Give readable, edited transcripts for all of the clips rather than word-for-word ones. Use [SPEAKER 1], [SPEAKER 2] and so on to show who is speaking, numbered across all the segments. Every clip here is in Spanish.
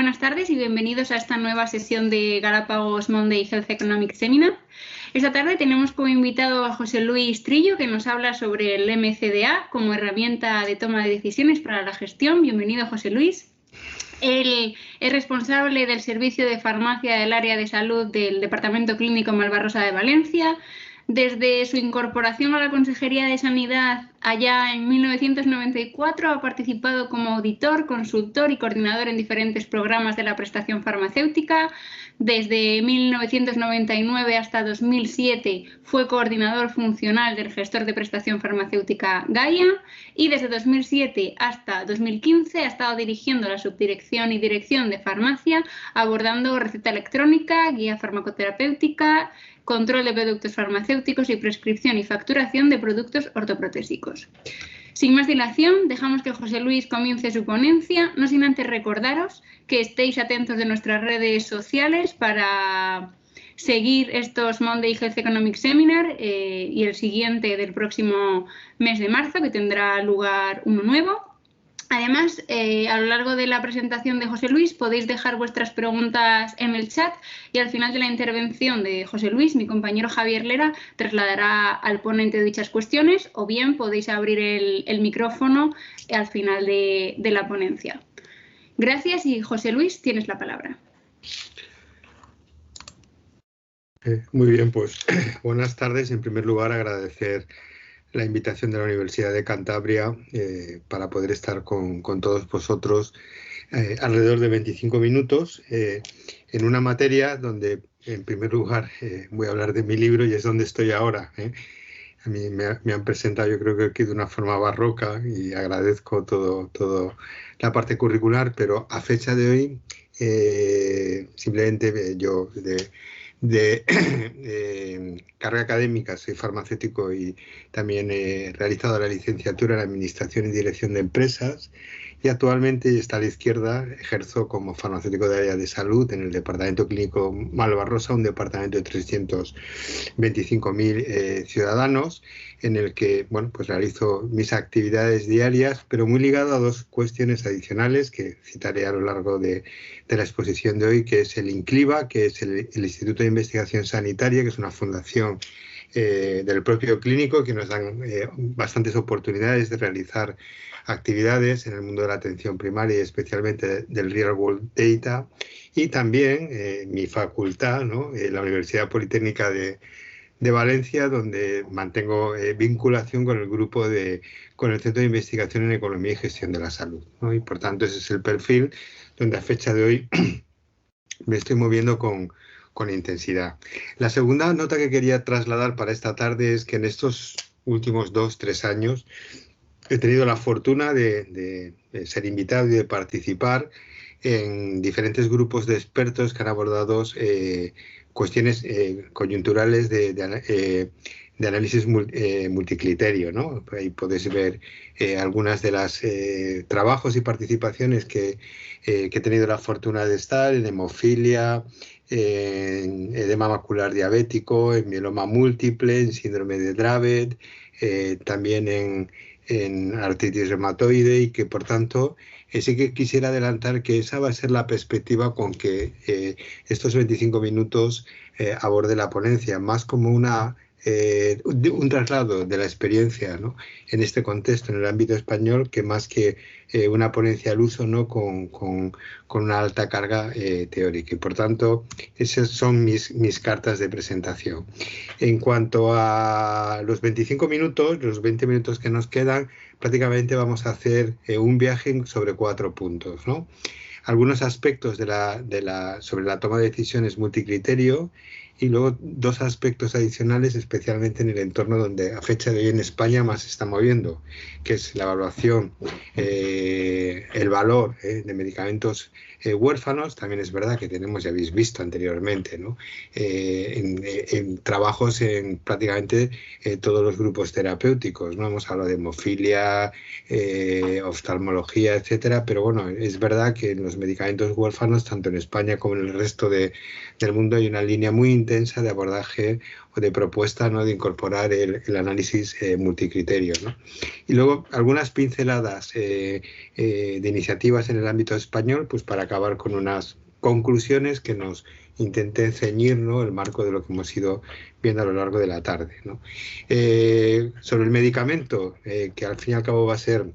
[SPEAKER 1] buenas tardes y bienvenidos a esta nueva sesión de Galápagos Monday Health Economic Seminar. Esta tarde tenemos como invitado a José Luis Trillo, que nos habla sobre el MCDA como herramienta de toma de decisiones para la gestión. Bienvenido, José Luis. Él es responsable del servicio de farmacia del área de salud del Departamento Clínico Malvarrosa de Valencia. Desde su incorporación a la Consejería de Sanidad allá en 1994 ha participado como auditor, consultor y coordinador en diferentes programas de la prestación farmacéutica. Desde 1999 hasta 2007 fue coordinador funcional del gestor de prestación farmacéutica Gaia y desde 2007 hasta 2015 ha estado dirigiendo la subdirección y dirección de farmacia, abordando receta electrónica, guía farmacoterapéutica, control de productos farmacéuticos y prescripción y facturación de productos ortoprotésicos. Sin más dilación, dejamos que José Luis comience su ponencia, no sin antes recordaros que estéis atentos de nuestras redes sociales para seguir estos Monday Health Economic Seminar y el siguiente del próximo mes de marzo, que tendrá lugar uno nuevo. Además, a lo largo de la presentación de José Luis podéis dejar vuestras preguntas en el chat y al final de la intervención de José Luis, mi compañero Javier Lera trasladará al ponente dichas cuestiones, o bien podéis abrir el micrófono al final de la ponencia. Gracias y José Luis, tienes la palabra.
[SPEAKER 2] Muy bien, pues buenas tardes. En primer lugar, agradecer la invitación de la Universidad de Cantabria para poder estar con todos vosotros alrededor de 25 minutos en una materia donde, en primer lugar, voy a hablar de mi libro y es donde estoy ahora. A mí me han presentado, yo creo que aquí de una forma barroca y agradezco todo la parte curricular, pero a fecha de hoy, simplemente yo de carga académica, soy farmacéutico y también he realizado la licenciatura en Administración y Dirección de Empresas y actualmente, está a la izquierda, ejerzo como farmacéutico de área de salud en el Departamento Clínico Malvarrosa, un departamento de 325.000 ciudadanos, en el que pues realizo mis actividades diarias, pero muy ligado a dos cuestiones adicionales que citaré a lo largo de la exposición de hoy, que es el INCLIVA, que es el Instituto de Investigación Sanitaria, que es una fundación del propio clínico que nos dan bastantes oportunidades de realizar actividades en el mundo de la atención primaria y especialmente del Real World Data, y también mi facultad, la Universidad Politécnica de Valencia, donde mantengo vinculación con el grupo con el Centro de Investigación en Economía y Gestión de la Salud, y por tanto ese es el perfil donde a fecha de hoy me estoy moviendo con intensidad. La segunda nota que quería trasladar para esta tarde es que en estos últimos 2-3 años he tenido la fortuna de ser invitado y de participar en diferentes grupos de expertos que han abordado cuestiones coyunturales de análisis multicriterio, ¿no? Ahí podéis ver algunas de las trabajos y participaciones que he tenido la fortuna de estar en hemofilia, en edema macular diabético, en mieloma múltiple, en síndrome de Dravet, también en artritis reumatoide, y que por tanto sí que quisiera adelantar que esa va a ser la perspectiva con que estos 25 minutos aborde la ponencia, más como un traslado de la experiencia, ¿no?, en este contexto, en el ámbito español, que más que una ponencia al uso, ¿no?, con una alta carga teórica. Y por tanto, esas son mis cartas de presentación. En cuanto a los 25 minutos, los 20 minutos que nos quedan, prácticamente vamos a hacer un viaje sobre 4 puntos, ¿no? Algunos aspectos sobre la toma de decisiones multicriterio, y luego 2 aspectos adicionales, especialmente en el entorno donde a fecha de hoy en España más se está moviendo, que es la evaluación, el valor de medicamentos huérfanos. También es verdad que tenemos, ya habéis visto anteriormente, ¿no?, en trabajos en prácticamente todos los grupos terapéuticos, ¿no? Hemos hablado de hemofilia, oftalmología, etcétera, pero bueno, es verdad que en los medicamentos huérfanos, tanto en España como en el resto del mundo, hay una línea muy intensa de abordaje o de propuesta, ¿no?, de incorporar el análisis multicriterio, ¿no? Y luego algunas pinceladas de iniciativas en el ámbito español, pues para acabar con unas conclusiones que nos intenten ceñir, ¿no?, el marco de lo que hemos ido viendo a lo largo de la tarde, ¿no? Sobre el medicamento, que al fin y al cabo va a ser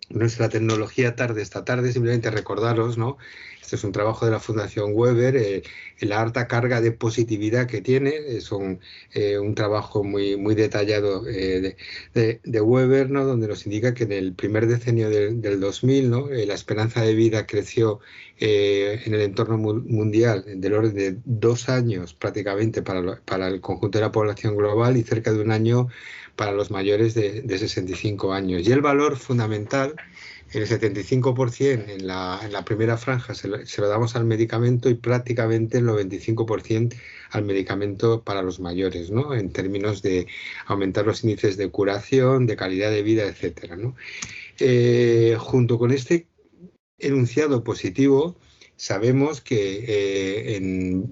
[SPEAKER 2] nuestra tecnología esta tarde, simplemente recordaros, ¿no? Este es un trabajo de la Fundación Weber, la alta carga de positividad que tiene, es un trabajo muy detallado de Weber, ¿no?, donde nos indica que en el primer decenio del 2000, ¿no?, la esperanza de vida creció en el entorno mundial del orden de 2 años prácticamente para el conjunto de la población global y cerca de 1 año para los mayores de 65 años. Y el valor fundamental, el 75% en la primera franja se lo damos al medicamento y prácticamente el 95% al medicamento para los mayores, ¿no?, en términos de aumentar los índices de curación, de calidad de vida, etcétera, ¿no? Junto con este enunciado positivo, sabemos que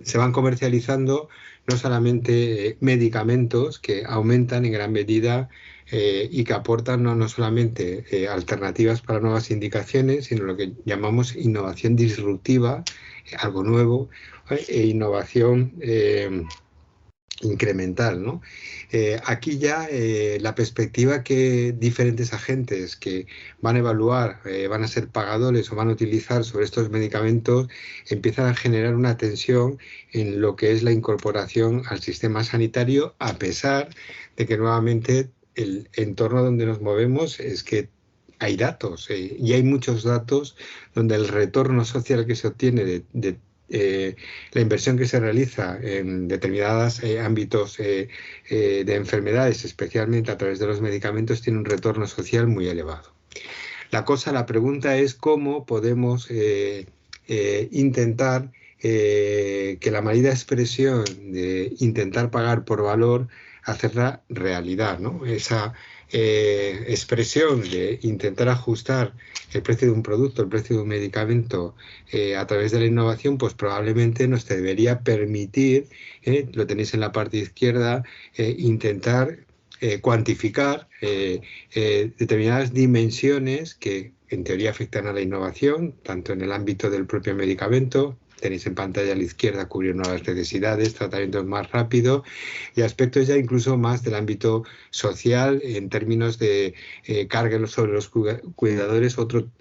[SPEAKER 2] se van comercializando no solamente medicamentos que aumentan en gran medida y que aportan no solamente alternativas para nuevas indicaciones, sino lo que llamamos innovación disruptiva, algo nuevo, e innovación incremental, ¿no? Aquí ya la perspectiva que diferentes agentes que van a evaluar, van a ser pagadores o van a utilizar sobre estos medicamentos, empiezan a generar una tensión en lo que es la incorporación al sistema sanitario, a pesar de que nuevamente el entorno donde nos movemos es que hay datos y hay muchos datos donde el retorno social que se obtiene de la inversión que se realiza en determinados ámbitos de enfermedades, especialmente a través de los medicamentos, tiene un retorno social muy elevado. La pregunta es cómo podemos intentar que la manera de expresión de intentar pagar por valor, hacerla realidad, ¿no? Esa expresión de intentar ajustar el precio de un producto, el precio de un medicamento a través de la innovación, pues probablemente nos debería permitir, lo tenéis en la parte izquierda, intentar cuantificar determinadas dimensiones que en teoría afectan a la innovación, tanto en el ámbito del propio medicamento. Tenéis en pantalla a la izquierda cubrir nuevas necesidades, tratamientos más rápidos y aspectos ya incluso más del ámbito social en términos de carga sobre los cuidadores,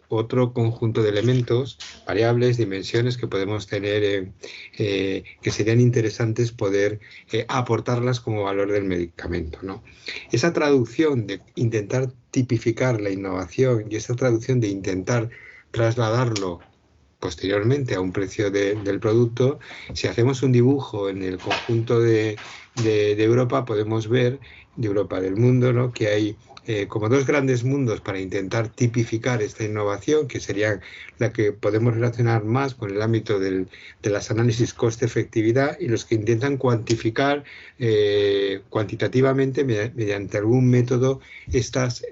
[SPEAKER 2] otro conjunto de elementos, variables, dimensiones que podemos tener que serían interesantes poder aportarlas como valor del medicamento, ¿no? Esa traducción de intentar tipificar la innovación y esa traducción de intentar trasladarlo posteriormente a un precio del producto, si hacemos un dibujo en el conjunto de Europa, podemos ver, de Europa, del mundo, ¿no?, que hay como 2 grandes mundos para intentar tipificar esta innovación, que serían la que podemos relacionar más con el ámbito de las análisis coste-efectividad, y los que intentan cuantificar cuantitativamente mediante algún método estas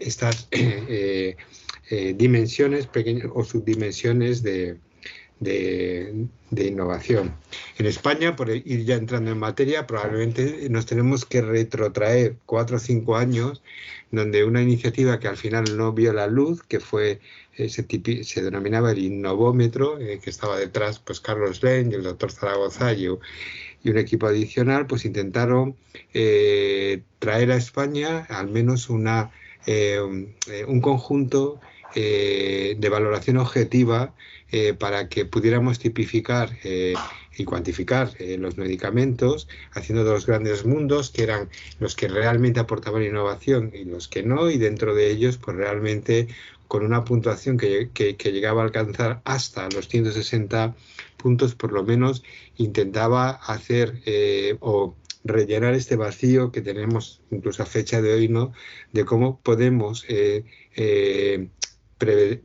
[SPEAKER 2] dimensiones pequeñas o subdimensiones de innovación. En España, por ir ya entrando en materia, probablemente nos tenemos que retrotraer 4 o 5 años, donde una iniciativa que al final no vio la luz, que fue se denominaba el innovómetro, que estaba detrás pues Carlos Len y el doctor Zaragoza y un equipo adicional, pues intentaron traer a España al menos un conjunto de valoración objetiva para que pudiéramos tipificar y cuantificar los medicamentos, haciendo 2 grandes mundos, que eran los que realmente aportaban innovación y los que no, y dentro de ellos, pues realmente con una puntuación que llegaba a alcanzar hasta los 160 puntos, por lo menos intentaba hacer o rellenar este vacío que tenemos incluso a fecha de hoy, ¿no?, de cómo podemos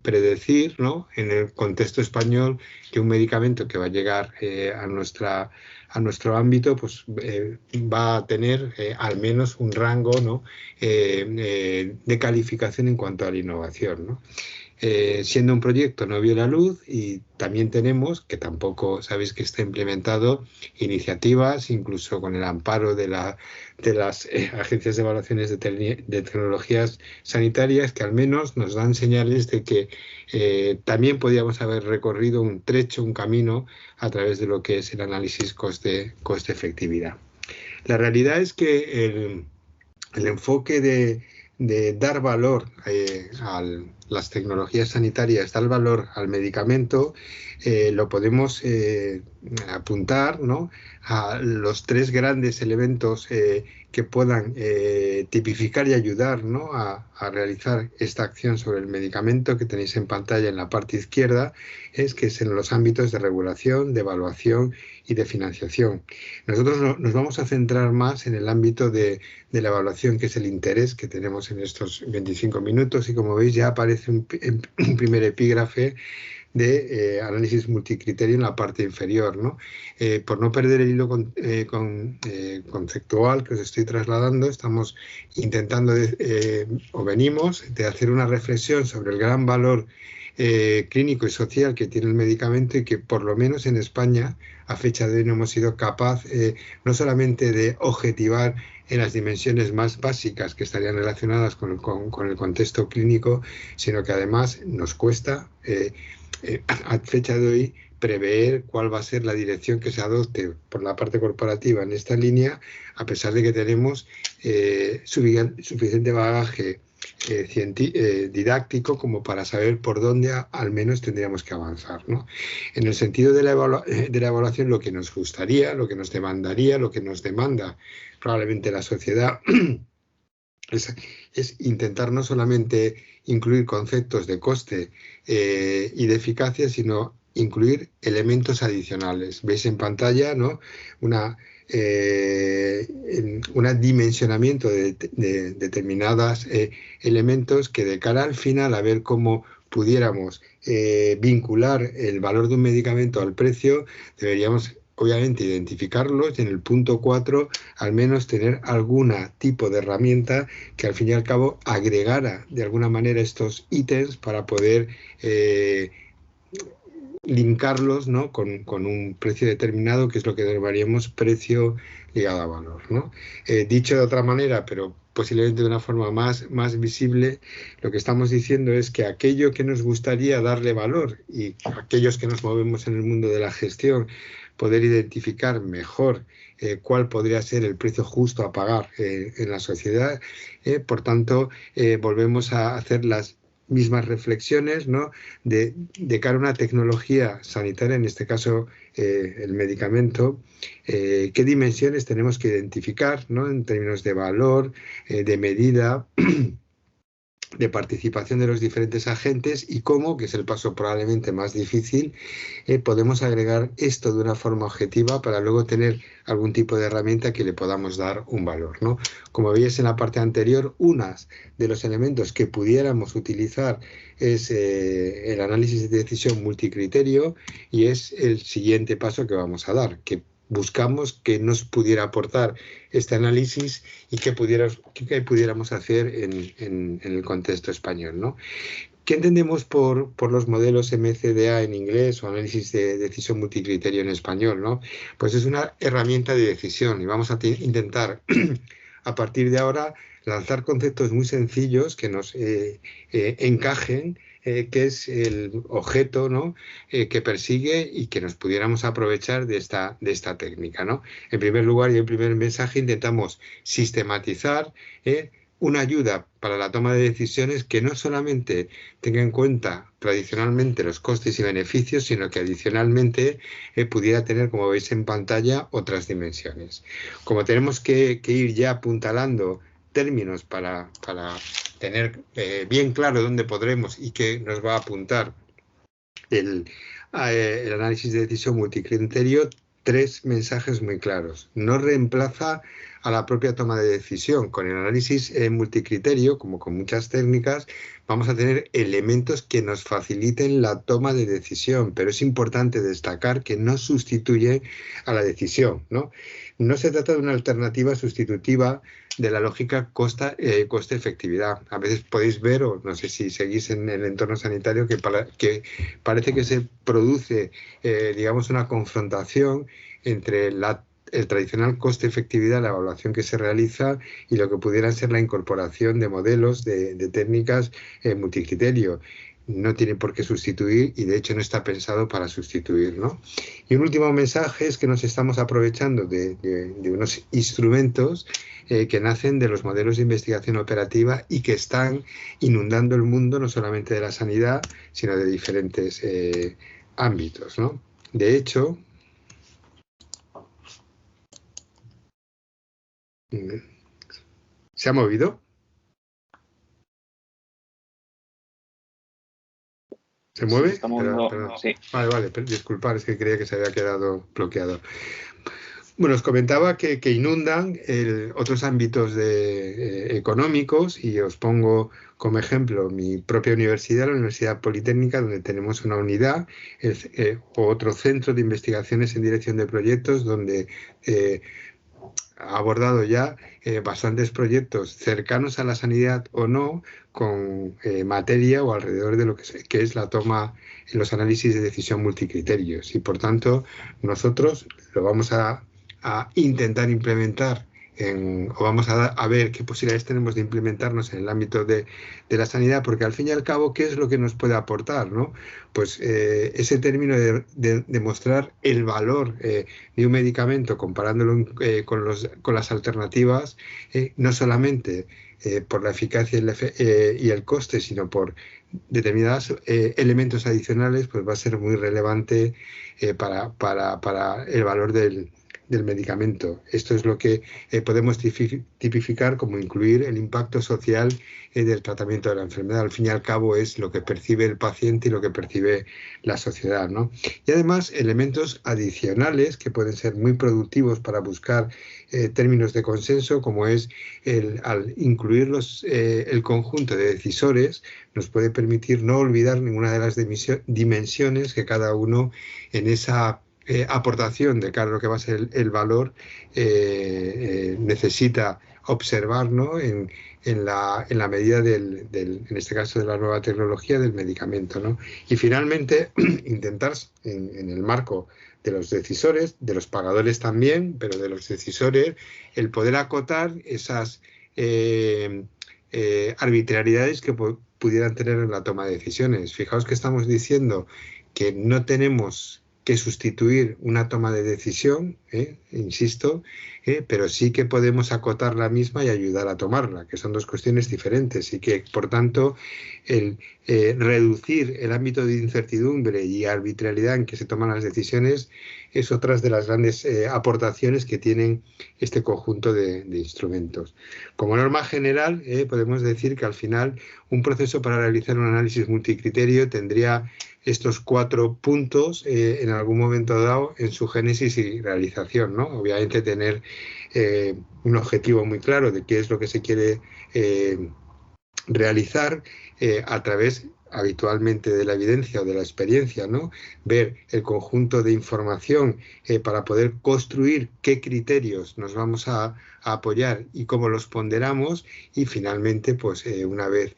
[SPEAKER 2] predecir, ¿no?, en el contexto español, que un medicamento que va a llegar a nuestro ámbito pues va a tener al menos un rango, ¿no?, de calificación en cuanto a la innovación, ¿no? siendo un proyecto no vio la luz, y también tenemos, que tampoco sabéis que está implementado, iniciativas, incluso con el amparo de las agencias de evaluaciones de tecnologías sanitarias, que al menos nos dan señales de que también podíamos haber recorrido un trecho, un camino a través de lo que es el análisis coste-efectividad. La realidad es que el enfoque de dar valor a las tecnologías sanitarias, dar valor al medicamento, lo podemos apuntar, ¿no?, a los tres grandes elementos que puedan tipificar y ayudar, ¿no?, a realizar esta acción sobre el medicamento que tenéis en pantalla en la parte izquierda, que es en los ámbitos de regulación, de evaluación y de financiación. Nosotros nos vamos a centrar más en el ámbito de la evaluación, que es el interés que tenemos en estos 25 minutos, y como veis ya aparece un primer epígrafe de análisis multicriterio en la parte inferior, ¿no? Por no perder el hilo conceptual que os estoy trasladando, estamos intentando venimos de hacer una reflexión sobre el gran valor clínico y social que tiene el medicamento, y que por lo menos en España a fecha de hoy no hemos sido capaces no solamente de objetivar en las dimensiones más básicas que estarían relacionadas con el contexto clínico, sino que además nos cuesta a fecha de hoy prever cuál va a ser la dirección que se adopte por la parte corporativa en esta línea, a pesar de que tenemos suficiente bagaje didáctico como para saber por dónde al menos tendríamos que avanzar, ¿no? En el sentido de la evaluación, lo que nos gustaría, lo que nos demandaría, lo que nos demanda probablemente la sociedad es intentar no solamente incluir conceptos de coste y de eficacia, sino incluir elementos adicionales. Veis en pantalla, ¿no?, un dimensionamiento de determinados elementos que, de cara al final, a ver cómo pudiéramos vincular el valor de un medicamento al precio, deberíamos obviamente identificarlos, y en el punto 4 al menos tener algún tipo de herramienta que al fin y al cabo agregara de alguna manera estos ítems para poder linkarlos, ¿no?, con un precio determinado, que es lo que llamaríamos precio ligado a valor, ¿no? Dicho de otra manera, pero posiblemente de una forma más visible, lo que estamos diciendo es que aquello que nos gustaría darle valor, y aquellos que nos movemos en el mundo de la gestión, poder identificar mejor cuál podría ser el precio justo a pagar en la sociedad. Por tanto, volvemos a hacer las mismas reflexiones, ¿no?, de cara a una tecnología sanitaria, en este caso el medicamento, qué dimensiones tenemos que identificar, ¿no?, en términos de valor, de medida, de participación de los diferentes agentes, y cómo, que es el paso probablemente más difícil, podemos agregar esto de una forma objetiva para luego tener algún tipo de herramienta que le podamos dar un valor, ¿no? Como veis en la parte anterior, unos de los elementos que pudiéramos utilizar es el análisis de decisión multicriterio, y es el siguiente paso que vamos a dar, que buscamos que nos pudiera aportar este análisis y que pudiéramos hacer en el contexto español, ¿no? ¿Qué entendemos por los modelos MCDA en inglés, o análisis de decisión multicriterio en español, ¿no? Pues es una herramienta de decisión, y vamos a intentar a partir de ahora lanzar conceptos muy sencillos que nos encajen, que es el objeto, ¿no?, que persigue, y que nos pudiéramos aprovechar de esta técnica, ¿no? En primer lugar, y en primer mensaje, intentamos sistematizar una ayuda para la toma de decisiones que no solamente tenga en cuenta tradicionalmente los costes y beneficios, sino que adicionalmente pudiera tener, como veis en pantalla, otras dimensiones. Como tenemos que ir ya apuntalando términos para tener bien claro dónde podremos y qué nos va a apuntar el análisis de decisión multicriterio, tres mensajes muy claros. No reemplaza a la propia toma de decisión. Con el análisis multicriterio, como con muchas técnicas, vamos a tener elementos que nos faciliten la toma de decisión, pero es importante destacar que no sustituye a la decisión, ¿no? No se trata de una alternativa sustitutiva de la lógica coste-efectividad. A veces podéis ver, o no sé si seguís en el entorno sanitario, que parece que se produce, digamos, una confrontación entre el tradicional coste-efectividad, la evaluación que se realiza, y lo que pudiera ser la incorporación de modelos, de técnicas multicriterio. No tiene por qué sustituir y de hecho no está pensado para sustituir, ¿no? Y un último mensaje es que nos estamos aprovechando de unos instrumentos que nacen de los modelos de investigación operativa y que están inundando el mundo no solamente de la sanidad, sino de diferentes ámbitos, ¿no? De hecho, ¿se ha movido? ¿Se mueve?
[SPEAKER 3] Sí, perdón. Sí.
[SPEAKER 2] Vale, disculpad, es que creía que se había quedado bloqueado. Bueno, os comentaba que inundan otros ámbitos económicos, y os pongo como ejemplo mi propia universidad, la Universidad Politécnica, donde tenemos una unidad o otro centro de investigaciones en dirección de proyectos, donde ha abordado ya bastantes proyectos cercanos a la sanidad o no, con materia o alrededor de lo que es la toma en los análisis de decisión multicriterios. Y por tanto, nosotros lo vamos a intentar implementar o vamos a ver qué posibilidades tenemos de implementarnos en el ámbito de la sanidad, porque al fin y al cabo, ¿qué es lo que nos puede aportar, ¿no? Pues ese término de demostrar el valor de un medicamento comparándolo con las alternativas, no solamente por la eficacia y el coste, sino por determinados elementos adicionales, pues va a ser muy relevante para el valor del medicamento. Esto es lo que podemos tipificar como incluir el impacto social del tratamiento de la enfermedad. Al fin y al cabo es lo que percibe el paciente y lo que percibe la sociedad, ¿no? Y además elementos adicionales que pueden ser muy productivos para buscar términos de consenso, como es al incluir el conjunto de decisores, nos puede permitir no olvidar ninguna de las dimensiones que cada uno en esa aportación de cara a lo que va a ser el valor necesita observar, ¿no? en la medida en este caso de la nueva tecnología del medicamento, ¿no? Y finalmente intentar en el marco de los decisores, de los pagadores también, pero de los decisores, el poder acotar esas arbitrariedades que pudieran tener en la toma de decisiones. Fijaos que estamos diciendo que no tenemos que sustituir una toma de decisión, insisto, pero sí que podemos acotar la misma y ayudar a tomarla, que son dos cuestiones diferentes, y que, por tanto, el reducir el ámbito de incertidumbre y arbitrariedad en que se toman las decisiones es otra de las grandes aportaciones que tienen este conjunto de instrumentos. Como norma general, podemos decir que al final un proceso para realizar un análisis multicriterio tendría estos 4 puntos en algún momento dado en su génesis y realización, ¿no? Obviamente tener un objetivo muy claro de qué es lo que se quiere realizar a través habitualmente de la evidencia o de la experiencia, ¿no? Ver el conjunto de información para poder construir qué criterios nos vamos a apoyar y cómo los ponderamos, y finalmente, pues una vez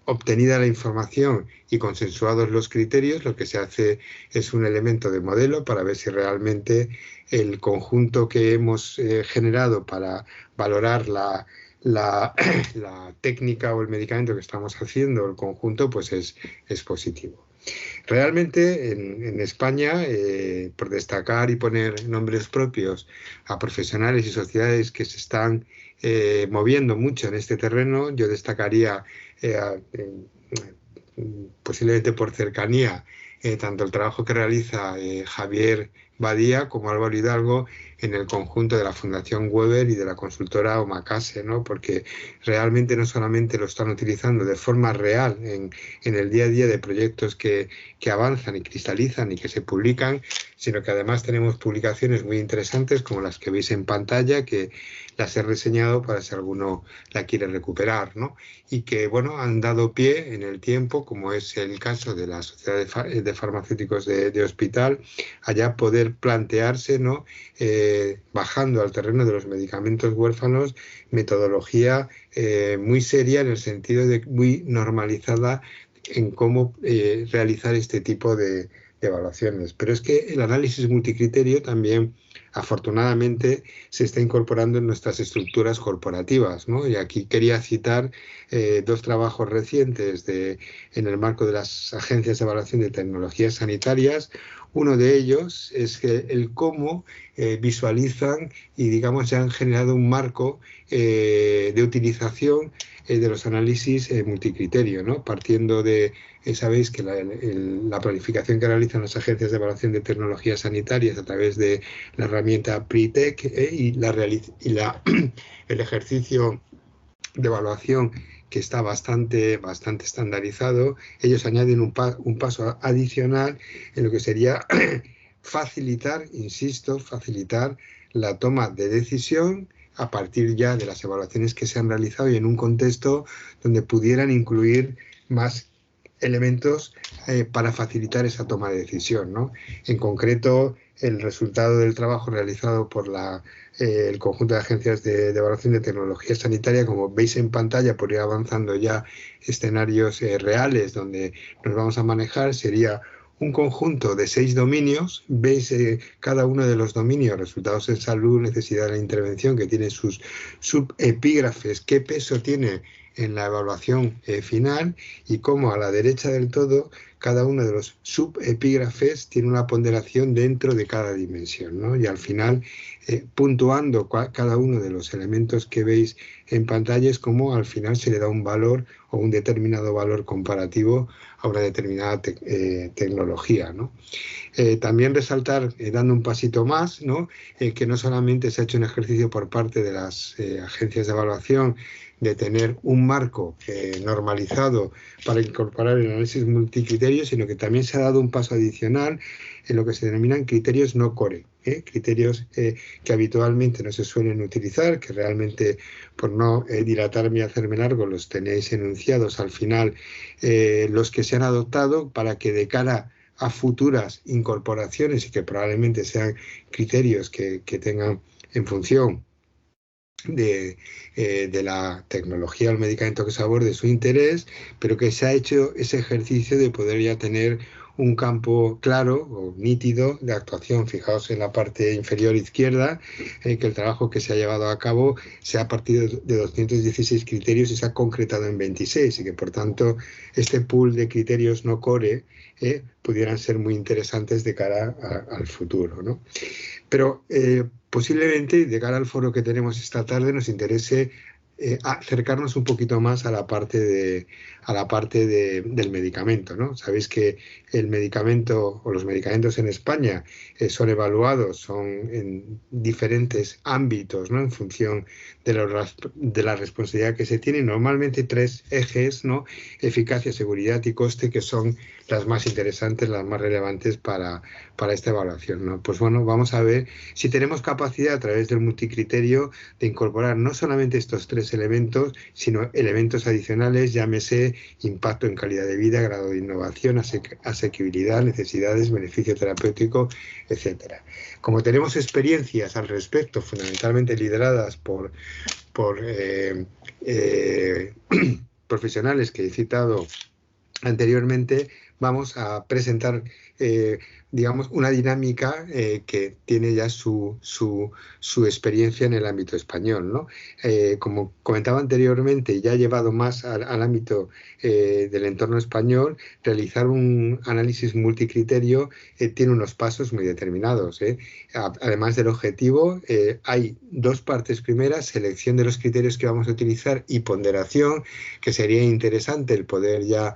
[SPEAKER 2] obtenida la información y consensuados los criterios, lo que se hace es un elemento de modelo para ver si realmente el conjunto que hemos generado para valorar la técnica o el medicamento que estamos haciendo, el conjunto, pues es positivo. Realmente en España, por destacar y poner nombres propios a profesionales y sociedades que se están moviendo mucho en este terreno, yo destacaría posiblemente por cercanía tanto el trabajo que realiza Javier Badía como Álvaro Hidalgo en el conjunto de la Fundación Weber y de la consultora Omakase, ¿no? Porque realmente no solamente lo están utilizando de forma real en el día a día de proyectos que avanzan y cristalizan y que se publican, sino que además tenemos publicaciones muy interesantes como las que veis en pantalla, que las he reseñado para si alguno la quiere recuperar, ¿no? Y que, bueno, han dado pie en el tiempo, como es el caso de la Sociedad de Farmacéuticos de Hospital, a ya poder poder plantearse, ¿no? Bajando al terreno de los medicamentos huérfanos, metodología muy seria en el sentido de muy normalizada en cómo realizar este tipo de evaluaciones. Pero es que el análisis multicriterio también, afortunadamente, se está incorporando en nuestras estructuras corporativas, ¿no? Y aquí quería citar dos trabajos recientes en el marco de las agencias de evaluación de tecnologías sanitarias. Uno de ellos es que el cómo visualizan y, digamos, ya han generado un marco de utilización de los análisis multicriterio, ¿no? Partiendo de, sabéis que la planificación que realizan las agencias de evaluación de tecnologías sanitarias a través de la herramienta PRITEC y el ejercicio de evaluación que está bastante estandarizado, ellos añaden un paso adicional en lo que sería facilitar, insisto, facilitar la toma de decisión a partir ya de las evaluaciones que se han realizado y en un contexto donde pudieran incluir más elementos para facilitar esa toma de decisión, ¿no? En concreto, el resultado del trabajo realizado por el conjunto de agencias de evaluación de tecnología sanitaria, como veis en pantalla, por ir avanzando ya escenarios reales donde nos vamos a manejar, sería un conjunto de 6 dominios. Veis cada uno de los dominios, resultados en salud, necesidad de la intervención, que tiene sus subepígrafes, qué peso tiene en la evaluación final, y cómo a la derecha del todo cada uno de los subepígrafes tiene una ponderación dentro de cada dimensión, ¿no? Y al final, puntuando cada uno de los elementos que veis en pantalla, es como al final se le da un valor o un determinado valor comparativo a una determinada tecnología, ¿no? También resaltar, dando un pasito más, ¿no? Que no solamente se ha hecho un ejercicio por parte de las agencias de evaluación de tener un marco normalizado para incorporar el análisis multicriterio, sino que también se ha dado un paso adicional en lo que se denominan criterios no core, criterios que habitualmente no se suelen utilizar, que realmente, por no dilatarme y hacerme largo, los tenéis enunciados al final, los que se han adoptado para que de cara a futuras incorporaciones, y que probablemente sean criterios que tengan en función de la tecnología o el medicamento que se aborde su interés, pero que se ha hecho ese ejercicio de poder ya tener un campo claro o nítido de actuación. Fijaos en la parte inferior izquierda, que el trabajo que se ha llevado a cabo se ha partido de 216 criterios y se ha concretado en 26, y que por tanto este pool de criterios no core pudieran ser muy interesantes de cara al futuro, ¿no? Pero posiblemente, de cara al foro que tenemos esta tarde, nos interese acercarnos un poquito más a la parte del medicamento, ¿no? Sabéis que el medicamento o los medicamentos en España son evaluados, son en diferentes ámbitos, ¿no? En función de la responsabilidad que se tiene. Normalmente 3 ejes, ¿no? Eficacia, seguridad y coste, que son las más interesantes, las más relevantes para esta evaluación, ¿no? Pues bueno, vamos a ver si tenemos capacidad a través del multicriterio de incorporar no solamente estos 3 elementos, sino elementos adicionales, llámese impacto en calidad de vida, grado de innovación, asequibilidad, necesidades, beneficio terapéutico, etcétera. Como tenemos experiencias al respecto, fundamentalmente lideradas por profesionales que he citado anteriormente, vamos a presentar digamos, una dinámica que tiene ya su experiencia en el ámbito español, ¿no? Como comentaba anteriormente, ya ha llevado más al ámbito del entorno español, realizar un análisis multicriterio tiene unos pasos muy determinados. Además del objetivo, hay 2 partes primeras: selección de los criterios que vamos a utilizar y ponderación, que sería interesante el poder ya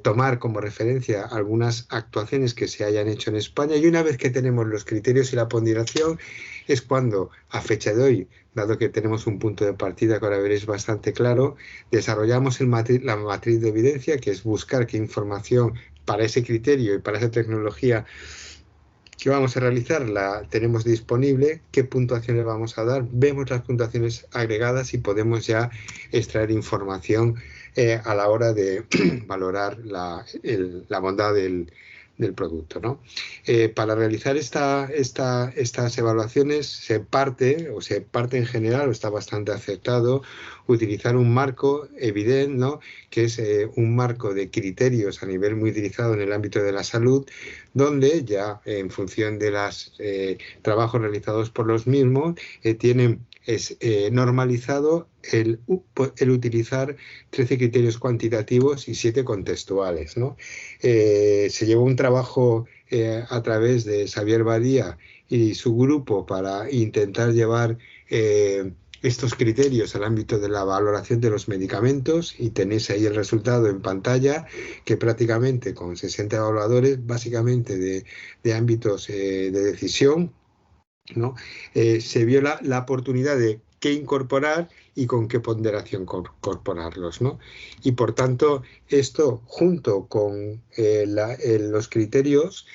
[SPEAKER 2] tomar como referencia algunas actuaciones que se hayan hecho en España, y una vez que tenemos los criterios y la ponderación es cuando, a fecha de hoy, dado que tenemos un punto de partida que ahora veréis bastante claro, desarrollamos la matriz de evidencia, que es buscar qué información para ese criterio y para esa tecnología que vamos a realizar la tenemos disponible, qué puntuaciones vamos a dar, vemos las puntuaciones agregadas y podemos ya extraer información a la hora de valorar la bondad del del producto, ¿no? Para realizar estas evaluaciones se parte en general, o está bastante aceptado, utilizar un marco evidente, ¿no? Que es un marco de criterios a nivel muy utilizado en el ámbito de la salud, donde ya en función de los trabajos realizados por los mismos tienen normalizado el utilizar 13 criterios cuantitativos y 7 contextuales, ¿no? Se llevó un trabajo a través de Xavier Badía y su grupo para intentar llevar estos criterios al ámbito de la valoración de los medicamentos, y tenéis ahí el resultado en pantalla, que prácticamente con 60 evaluadores, básicamente de ámbitos de decisión, ¿no? Se vio la oportunidad de qué incorporar y con qué ponderación incorporarlos, ¿no? Y por tanto, esto junto con los criterios,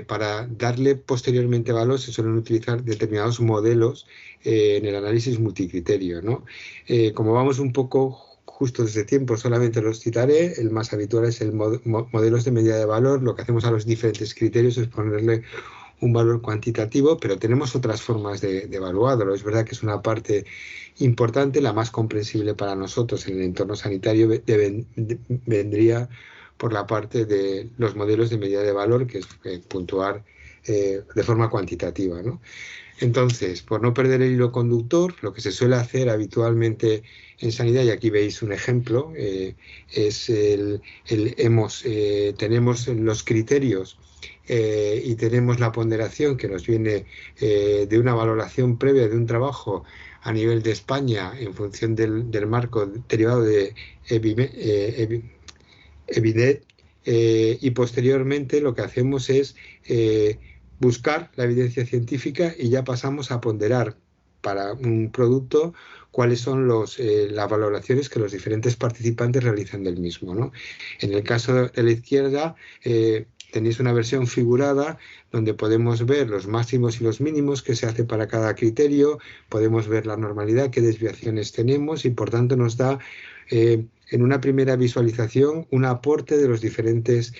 [SPEAKER 2] para darle posteriormente valor, se suelen utilizar determinados modelos en el análisis multicriterio, ¿no? Como vamos un poco justo desde tiempo, solamente los citaré. El más habitual es el modelos de medida de valor. Lo que hacemos a los diferentes criterios es ponerle un valor cuantitativo, pero tenemos otras formas de evaluarlo. Es verdad que es una parte importante, la más comprensible para nosotros en el entorno sanitario vendría por la parte de los modelos de medida de valor, que es puntuar de forma cuantitativa, ¿no? Entonces, por no perder el hilo conductor, lo que se suele hacer habitualmente en sanidad, y aquí veis un ejemplo, es tenemos los criterios y tenemos la ponderación que nos viene de una valoración previa de un trabajo a nivel de España en función del marco derivado de Evinet, y posteriormente lo que hacemos es buscar la evidencia científica y ya pasamos a ponderar para un producto cuáles son las valoraciones que los diferentes participantes realizan del mismo, ¿no? En el caso de la izquierda tenéis una versión figurada donde podemos ver los máximos y los mínimos que se hace para cada criterio, podemos ver la normalidad, qué desviaciones tenemos, y por tanto nos da en una primera visualización un aporte de los diferentes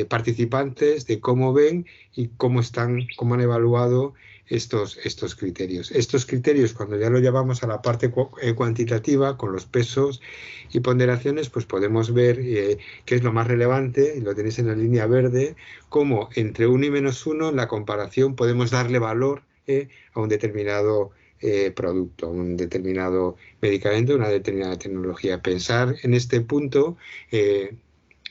[SPEAKER 2] participantes de cómo ven y cómo han evaluado estos criterios. Estos criterios, cuando ya lo llevamos a la parte cuantitativa, con los pesos y ponderaciones, pues podemos ver qué es lo más relevante, y lo tenéis en la línea verde, cómo entre 1 y -1 en la comparación podemos darle valor a un determinado producto, un determinado medicamento, una determinada tecnología. Pensar en este punto,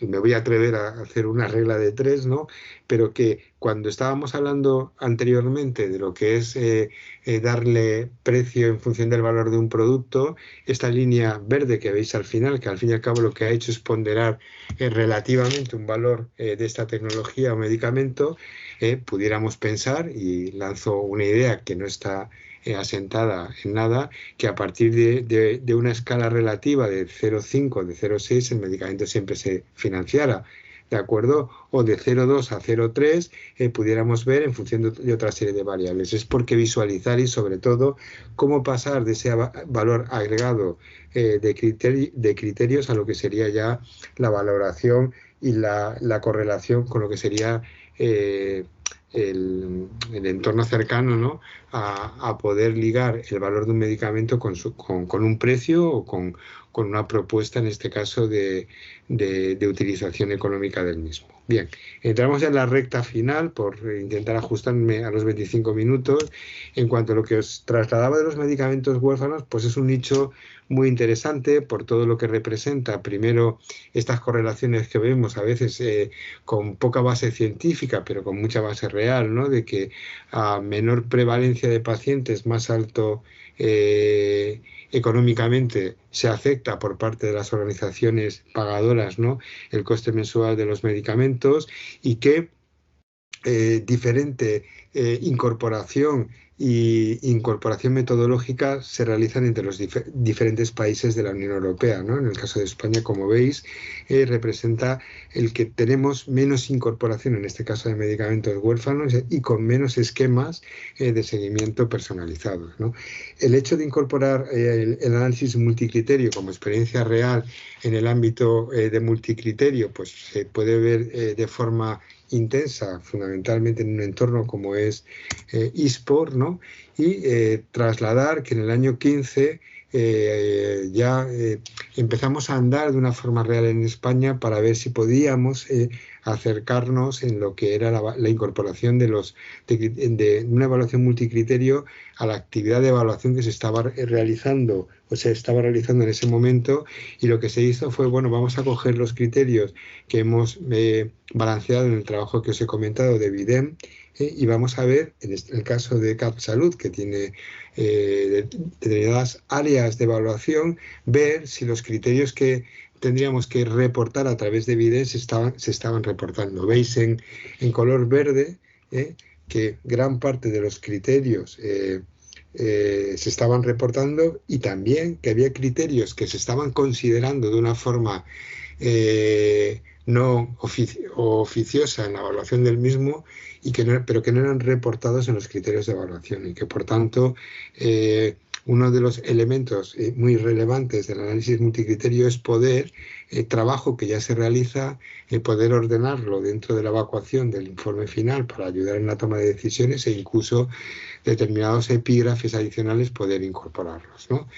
[SPEAKER 2] me voy a atrever a hacer una regla de 3, ¿no? Pero que cuando estábamos hablando anteriormente de lo que es darle precio en función del valor de un producto, esta línea verde que veis al final, que al fin y al cabo lo que ha hecho es ponderar relativamente un valor de esta tecnología o medicamento, pudiéramos pensar, y lanzo una idea que no está asentada en nada, que a partir de una escala relativa de 0,5, de 0,6, el medicamento siempre se financiara, ¿de acuerdo? O de 0,2 a 0,3 pudiéramos ver en función de otra serie de variables. Es porque visualizar, y sobre todo cómo pasar de ese valor agregado de criterios a lo que sería ya la valoración y la correlación con lo que sería el entorno cercano, ¿no? a poder ligar el valor de un medicamento con un precio o con una propuesta, en este caso, de utilización económica del mismo. Bien, entramos en la recta final por intentar ajustarme a los 25 minutos. En cuanto a lo que os trasladaba de los medicamentos huérfanos, pues es un nicho muy interesante por todo lo que representa. Primero, estas correlaciones que vemos a veces con poca base científica, pero con mucha base real, ¿no? De que a menor prevalencia de pacientes, más alto económicamente se acepta por parte de las organizaciones pagadoras, ¿no? El coste mensual de los medicamentos, y que diferente incorporación metodológica se realizan entre los diferentes países de la Unión Europea, ¿no? En el caso de España, como veis, representa el que tenemos menos incorporación, en este caso de medicamentos huérfanos, y con menos esquemas de seguimiento personalizados, ¿no? El hecho de incorporar el análisis multicriterio como experiencia real en el ámbito de multicriterio, pues se puede ver de forma intensa, fundamentalmente en un entorno como es eSport, ¿no? Y trasladar que en el año 15 ya empezamos a andar de una forma real en España para ver si podíamos acercarnos en lo que era la incorporación de una evaluación multicriterio a la actividad de evaluación que se estaba realizando o se estaba realizando en ese momento, y lo que se hizo fue, bueno, vamos a coger los criterios que hemos balanceado en el trabajo que os he comentado de BIDEM, y vamos a ver, en el caso de CapSalud, que tiene determinadas áreas de evaluación, ver si los criterios que tendríamos que reportar a través de BIDEM se estaban reportando. Veis en color verde que gran parte de los criterios se estaban reportando, y también que había criterios que se estaban considerando de una forma no oficiosa en la evaluación del mismo, pero que no eran reportados en los criterios de evaluación, y que por tanto uno de los elementos muy relevantes del análisis multicriterio es poder, trabajo que ya se realiza, poder ordenarlo dentro de la evacuación del informe final para ayudar en la toma de decisiones, e incluso determinados epígrafes adicionales poder incorporarlos, ¿no?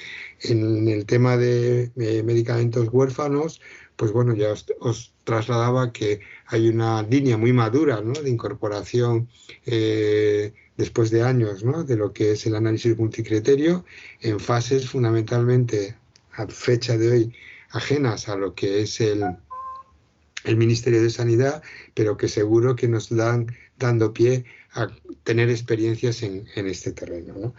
[SPEAKER 2] En el tema de medicamentos huérfanos, pues bueno, ya os trasladaba que hay una línea muy madura, ¿no?, de incorporación después de años, ¿no?, de lo que es el análisis multicriterio, en fases fundamentalmente a fecha de hoy ajenas a lo que es el Ministerio de Sanidad, pero que seguro que nos dando pie a tener experiencias en este terreno, ¿no?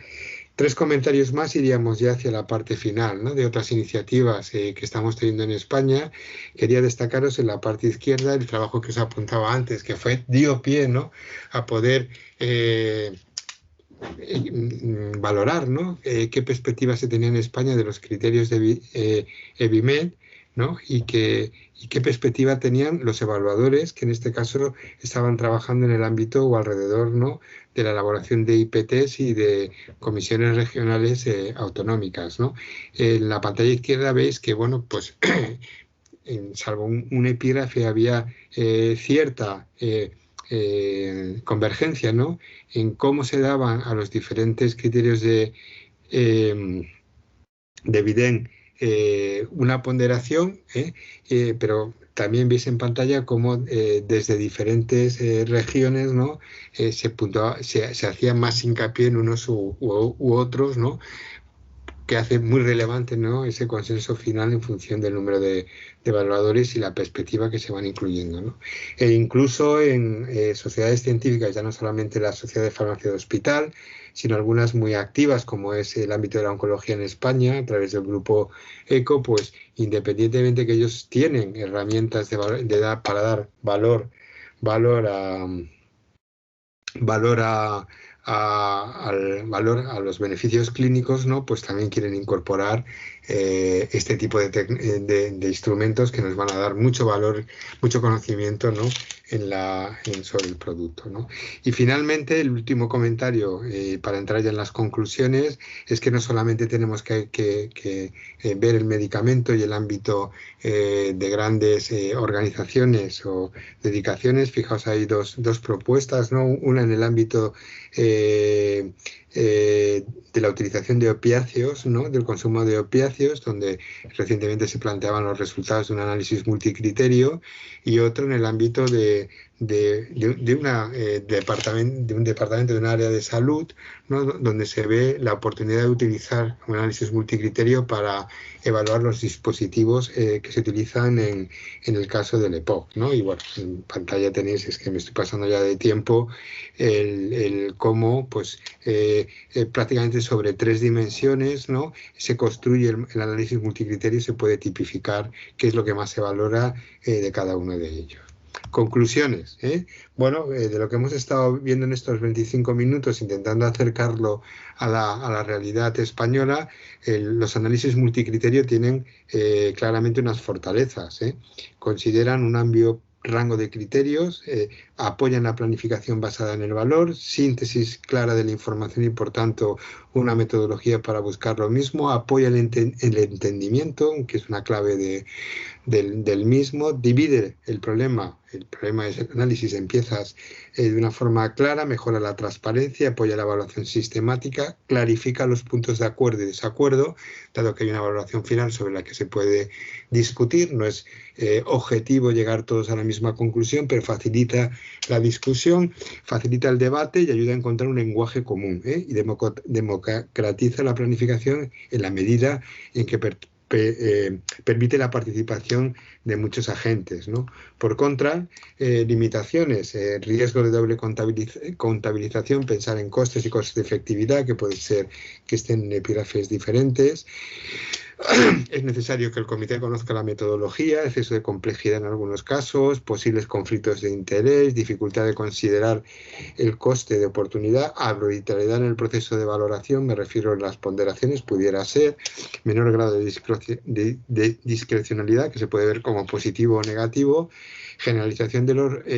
[SPEAKER 2] 3 comentarios más, iríamos ya hacia la parte final, ¿no?, de otras iniciativas que estamos teniendo en España. Quería destacaros en la parte izquierda el trabajo que os apuntaba antes, que dio pie, ¿no?, a poder valorar, ¿no?, qué perspectiva se tenía en España de los criterios de EBIMED, ¿no?, y qué perspectiva tenían los evaluadores, que en este caso estaban trabajando en el ámbito o alrededor, ¿no?, de la elaboración de IPTs y de comisiones regionales autonómicas, ¿no? En la pantalla izquierda veis que, bueno, pues salvo un epígrafe, había cierta convergencia, ¿no?, en cómo se daban a los diferentes criterios de BIDEM una ponderación, pero también veis en pantalla cómo desde diferentes regiones, ¿no?, se hacía más hincapié en unos u otros, ¿no?, que hace muy relevante, ¿no?, ese consenso final en función del número de evaluadores y la perspectiva que se van incluyendo, ¿no? E incluso en sociedades científicas, ya no solamente la Sociedad de Farmacia de Hospital, sino algunas muy activas, como es el ámbito de la oncología en España, a través del grupo ECO, pues independientemente que ellos tienen herramientas para dar valor a los beneficios clínicos, ¿no?, pues también quieren incorporar este tipo de instrumentos que nos van a dar mucho valor, mucho conocimiento, ¿no?, sobre el producto, ¿no? Y finalmente, el último comentario para entrar ya en las conclusiones es que no solamente tenemos que ver el medicamento y el ámbito de grandes organizaciones o dedicaciones. Fijaos, hay dos propuestas, ¿no? Una en el ámbito de la utilización de opiáceos, ¿no?, del consumo de opiáceos, donde recientemente se planteaban los resultados de un análisis multicriterio, y otro en el ámbito de un departamento de un área de salud, ¿no?, donde se ve la oportunidad de utilizar un análisis multicriterio para evaluar los dispositivos que se utilizan en el caso del EPOC, ¿no? Y bueno, en pantalla tenéis, es que me estoy pasando ya de tiempo, el cómo, pues, prácticamente sobre 3 dimensiones, ¿no?, se construye el análisis multicriterio y se puede tipificar qué es lo que más se valora de cada uno de ellos. Conclusiones, bueno, de lo que hemos estado viendo en estos 25 minutos, intentando acercarlo a la realidad española, los análisis multicriterio tienen claramente unas fortalezas, consideran un amplio rango de criterios, apoyan la planificación basada en el valor, síntesis clara de la información y, por tanto, una metodología para buscar lo mismo, apoya el entendimiento, que es una clave del mismo, divide el problema es el análisis, empiezas de una forma clara, mejora la transparencia, apoya la evaluación sistemática, clarifica los puntos de acuerdo y desacuerdo, dado que hay una valoración final sobre la que se puede discutir, no es objetivo llegar todos a la misma conclusión, pero facilita la discusión, facilita el debate y ayuda a encontrar un lenguaje común, y democratiza la planificación en la medida en que permite la participación de muchos agentes, ¿no? Por contra, limitaciones, riesgo de doble contabilización, pensar en costes y costes de efectividad, que puede ser que estén en epígrafes diferentes. Es necesario que el comité conozca la metodología, exceso de complejidad en algunos casos, posibles conflictos de interés, dificultad de considerar el coste de oportunidad, arbitrariedad en el proceso de valoración, me refiero a las ponderaciones, pudiera ser, menor grado de discrecionalidad, que se puede ver como positivo o negativo,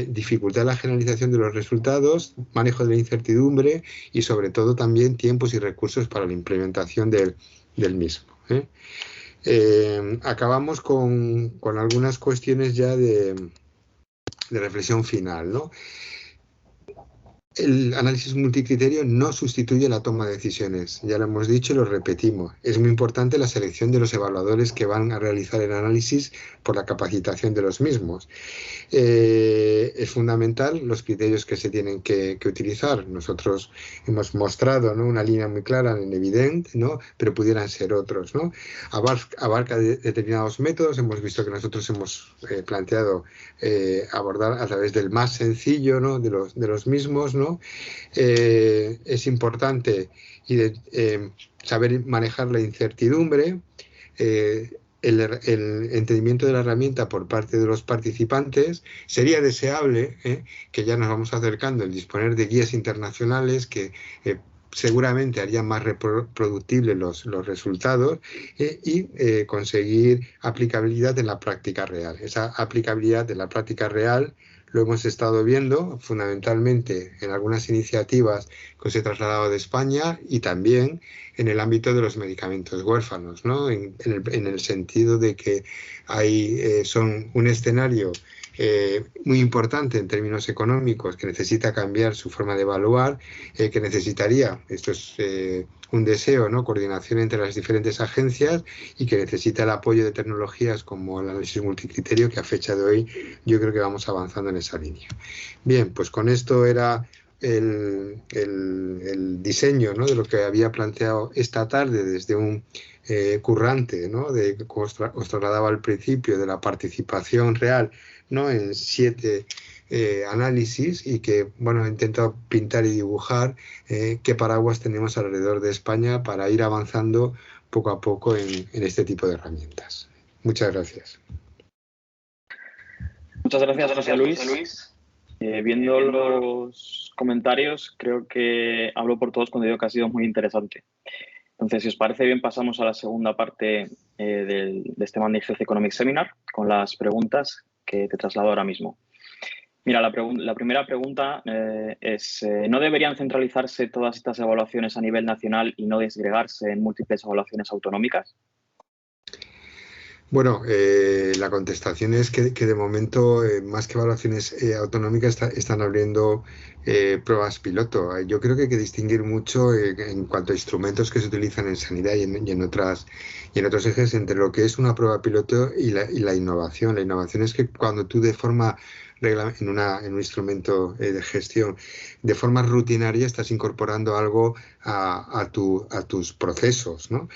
[SPEAKER 2] dificultad en la generalización de los resultados, manejo de la incertidumbre y sobre todo también tiempos y recursos para la implementación del mismo. Acabamos con algunas cuestiones ya de reflexión final, ¿no? El análisis multicriterio no sustituye la toma de decisiones, ya lo hemos dicho y lo repetimos. Es muy importante la selección de los evaluadores que van a realizar el análisis por la capacitación de los mismos. Es fundamental los criterios que se tienen que utilizar. Nosotros hemos mostrado, ¿no?, una línea muy clara en evidente, ¿no?, pero pudieran ser otros, ¿no? Abarca determinados métodos. Hemos visto que nosotros hemos planteado abordar a través del más sencillo, ¿no?, de los mismos, ¿no? Es importante saber manejar la incertidumbre, el entendimiento de la herramienta por parte de los participantes. Sería deseable, que ya nos vamos acercando, el disponer de guías internacionales que seguramente harían más reproductibles los resultados, y conseguir aplicabilidad en la práctica real. Esa aplicabilidad en la práctica real lo hemos estado viendo fundamentalmente en algunas iniciativas que os he trasladado de España y también en el ámbito de los medicamentos huérfanos, ¿no? En el sentido de que son un escenario muy importante en términos económicos, que necesita cambiar su forma de evaluar, que necesitaría, esto es un deseo, ¿no?, coordinación entre las diferentes agencias, y que necesita el apoyo de tecnologías como el análisis multicriterio, que a fecha de hoy yo creo que vamos avanzando en esa línea. Bien, pues con esto era el diseño, ¿no?, de lo que había planteado esta tarde desde un currante, ¿no?, como os trasladaba al principio, de la participación real, ¿no?, en 7 análisis, y que, bueno, he intentado pintar y dibujar qué paraguas tenemos alrededor de España para ir avanzando poco a poco en este tipo de herramientas. Muchas gracias.
[SPEAKER 3] Muchas gracias, José Luis. Viendo los comentarios, creo que hablo por todos cuando digo que ha sido muy interesante. Entonces, si os parece bien, pasamos a la segunda parte de este Monday Health Economic Seminar, con las preguntas que te traslado ahora mismo. Mira, la primera pregunta es, ¿no deberían centralizarse todas estas evaluaciones a nivel nacional y no desgregarse en múltiples evaluaciones autonómicas?
[SPEAKER 2] Bueno, la contestación es que de momento, más que evaluaciones autonómicas, están abriendo pruebas piloto. Yo creo que hay que distinguir mucho en cuanto a instrumentos que se utilizan en sanidad y en otros ejes, entre lo que es una prueba piloto y la innovación. La innovación es que cuando tú en un instrumento de gestión, de forma rutinaria, estás incorporando algo a tus procesos, ¿no?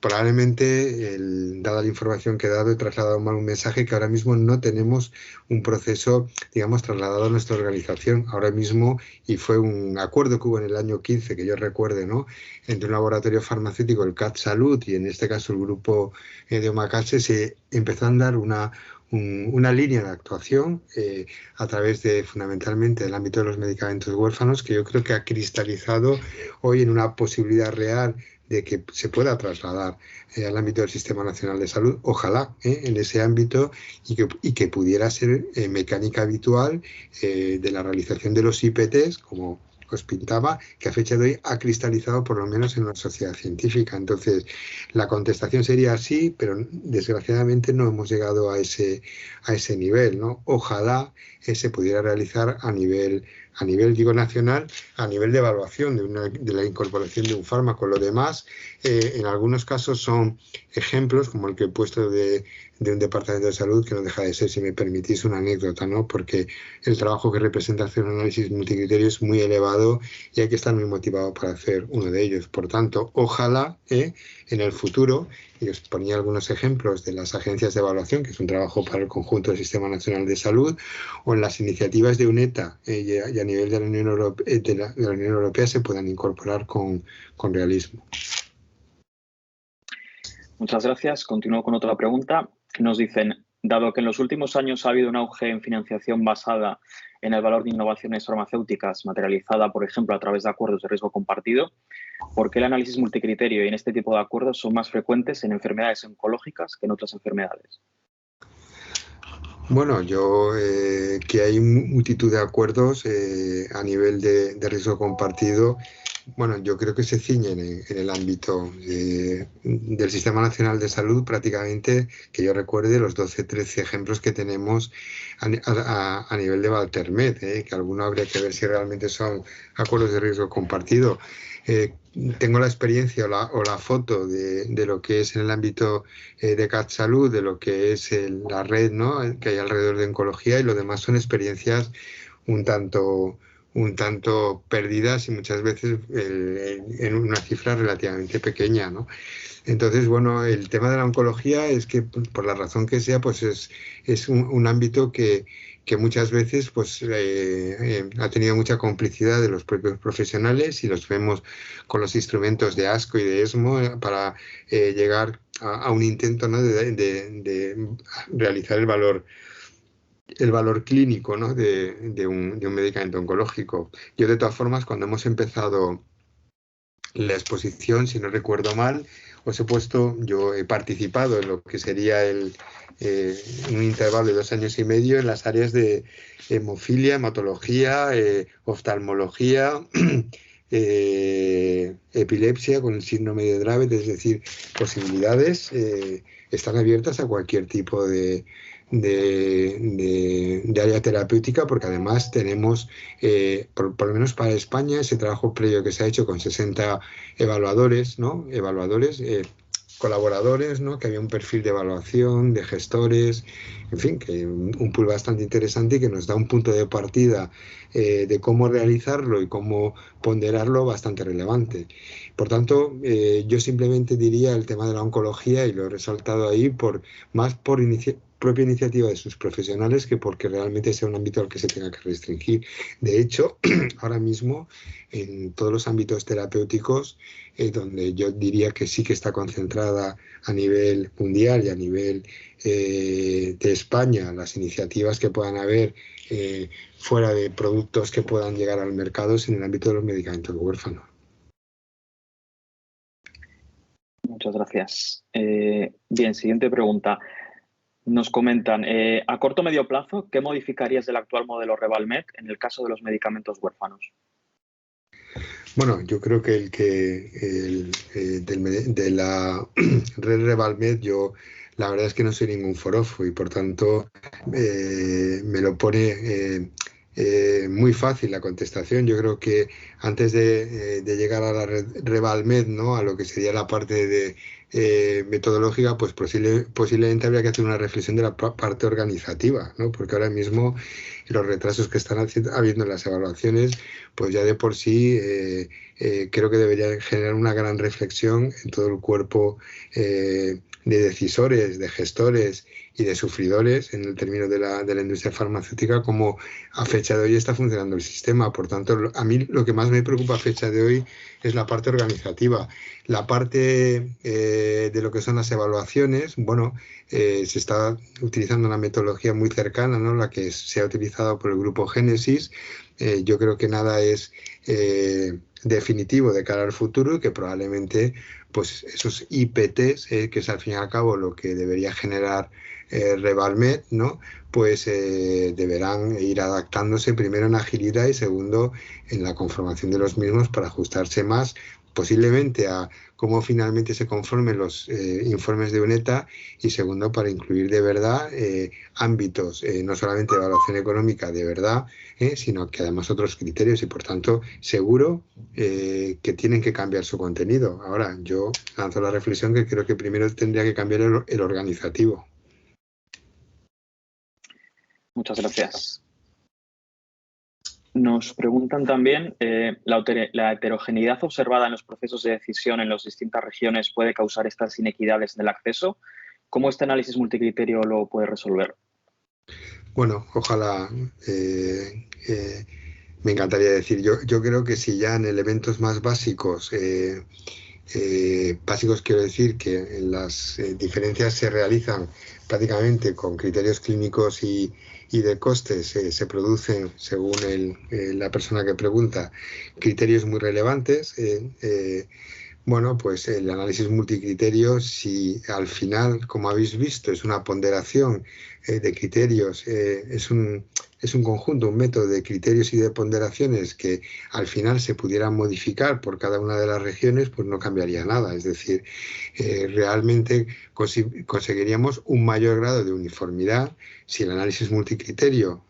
[SPEAKER 2] Probablemente, dada la información que he dado, he trasladado mal un mensaje, que ahora mismo no tenemos un proceso, digamos, trasladado a nuestra organización ahora mismo, y fue un acuerdo que hubo en el año 15, que yo recuerde, ¿no?, entre un laboratorio farmacéutico, el CAT Salud, y en este caso el grupo de Omakase, se empezó a dar una línea de actuación a través fundamentalmente del ámbito de los medicamentos huérfanos, que yo creo que ha cristalizado hoy en una posibilidad real de que se pueda trasladar al ámbito del Sistema Nacional de Salud, ojalá, en ese ámbito, y que pudiera ser mecánica habitual de la realización de los IPTs, como os pintaba, que a fecha de hoy ha cristalizado por lo menos en la sociedad científica. Entonces, la contestación sería sí, pero desgraciadamente no hemos llegado a ese nivel, ¿no? Ojalá se pudiera realizar a nivel digo nacional, a nivel de evaluación de la incorporación de un fármaco. Lo demás, en algunos casos son ejemplos, como el que he puesto de un departamento de salud, que no deja de ser, si me permitís, una anécdota, ¿no? Porque el trabajo que representa hacer un análisis multicriterio es muy elevado y hay que estar muy motivado para hacer uno de ellos. Por tanto, ojalá en el futuro, y os ponía algunos ejemplos de las agencias de evaluación, que es un trabajo para el conjunto del Sistema Nacional de Salud, o en las iniciativas de UNETA y a nivel de la Unión Europea, se puedan incorporar con realismo.
[SPEAKER 3] Muchas gracias. Continúo con otra pregunta. Nos dicen, dado que en los últimos años ha habido un auge en financiación basada en el valor de innovaciones farmacéuticas materializada, por ejemplo, a través de acuerdos de riesgo compartido, ¿por qué el análisis multicriterio y en este tipo de acuerdos son más frecuentes en enfermedades oncológicas que en otras enfermedades?
[SPEAKER 2] Bueno, que hay multitud de acuerdos a nivel de riesgo compartido. Bueno, yo creo que se ciñen en el ámbito del Sistema Nacional de Salud, prácticamente, que yo recuerde, los 12-13 ejemplos que tenemos a nivel de Valtermed, que alguno habría que ver si realmente son acuerdos de riesgo compartido. Tengo la experiencia o la foto de lo que es en el ámbito de CatSalud, de lo que es la red, ¿no?, que hay alrededor de oncología, y lo demás son experiencias un tanto perdidas y muchas veces en una cifra relativamente pequeña, ¿no? Entonces, bueno, el tema de la oncología es que, por la razón que sea, pues es un ámbito que muchas veces pues ha tenido mucha complicidad de los propios profesionales, y los vemos con los instrumentos de ASCO y de ESMO para llegar a un intento, ¿no?, de realizar el valor clínico, ¿no?, de un medicamento oncológico. Yo, de todas formas, cuando hemos empezado la exposición, si no recuerdo mal, yo he participado en lo que sería un intervalo de 2 años y medio en las áreas de hemofilia, hematología, oftalmología, epilepsia con el síndrome de Dravet. Es decir, posibilidades están abiertas a cualquier tipo de área terapéutica, porque además tenemos, por lo menos para España, ese trabajo previo que se ha hecho con 60 evaluadores, ¿no?, colaboradores, ¿no?, que había un perfil de evaluación, de gestores, en fin, que un pool bastante interesante y que nos da un punto de partida de cómo realizarlo y cómo ponderarlo bastante relevante. Por tanto, yo simplemente diría el tema de la oncología, y lo he resaltado ahí, más por propia iniciativa de sus profesionales que porque realmente sea un ámbito al que se tenga que restringir. De hecho, ahora mismo, en todos los ámbitos terapéuticos, donde yo diría que sí que está concentrada a nivel mundial y a nivel de España, las iniciativas que puedan haber fuera de productos que puedan llegar al mercado, es en el ámbito de los medicamentos huérfanos.
[SPEAKER 3] Muchas gracias. Bien, siguiente pregunta. Nos comentan, a corto o medio plazo, ¿qué modificarías del actual modelo Revalmed en el caso de los medicamentos huérfanos?
[SPEAKER 2] Bueno, yo creo que de la red Revalmed, yo la verdad es que no soy ningún forofo, y por tanto me lo pone muy fácil la contestación. Yo creo que antes de llegar a la red Revalmed, ¿no?, a lo que sería la parte de metodológica, pues posiblemente habría que hacer una reflexión de la parte organizativa, ¿no?, porque ahora mismo los retrasos que están habiendo en las evaluaciones, pues ya de por sí creo que debería generar una gran reflexión en todo el cuerpo de decisores, de gestores y de sufridores en el término de la industria farmacéutica, como a fecha de hoy está funcionando el sistema. Por tanto, a mí lo que más me preocupa a fecha de hoy es la parte organizativa. La parte de lo que son las evaluaciones, bueno, se está utilizando una metodología muy cercana, ¿no?, la que se ha utilizado por el grupo Génesis, yo creo que nada es definitivo de cara al futuro y que probablemente pues esos IPTs, que es al fin y al cabo lo que debería generar Revalmet, ¿no? Pues deberán ir adaptándose primero en agilidad y segundo en la conformación de los mismos para ajustarse más posiblemente a cómo finalmente se conformen los informes de UNETA y segundo para incluir de verdad ámbitos, no solamente de evaluación económica de verdad, sino que además otros criterios y por tanto seguro que tienen que cambiar su contenido. Ahora yo lanzo la reflexión que creo que primero tendría que cambiar el organizativo.
[SPEAKER 3] Muchas gracias. Nos preguntan también, ¿la heterogeneidad observada en los procesos de decisión en las distintas regiones puede causar estas inequidades en el acceso? ¿Cómo este análisis multicriterio lo puede resolver?
[SPEAKER 2] Bueno, ojalá, me encantaría decir, yo creo que si ya en elementos más básicos, básicos quiero decir que las diferencias se realizan prácticamente con criterios clínicos y de costes, se producen, según la persona que pregunta, criterios muy relevantes. Bueno, pues el análisis multicriterio, si al final, como habéis visto, es una ponderación de criterios, es un conjunto, un método de criterios y de ponderaciones que al final se pudieran modificar por cada una de las regiones, pues no cambiaría nada. Es decir, realmente conseguiríamos un mayor grado de uniformidad si el análisis multicriterio,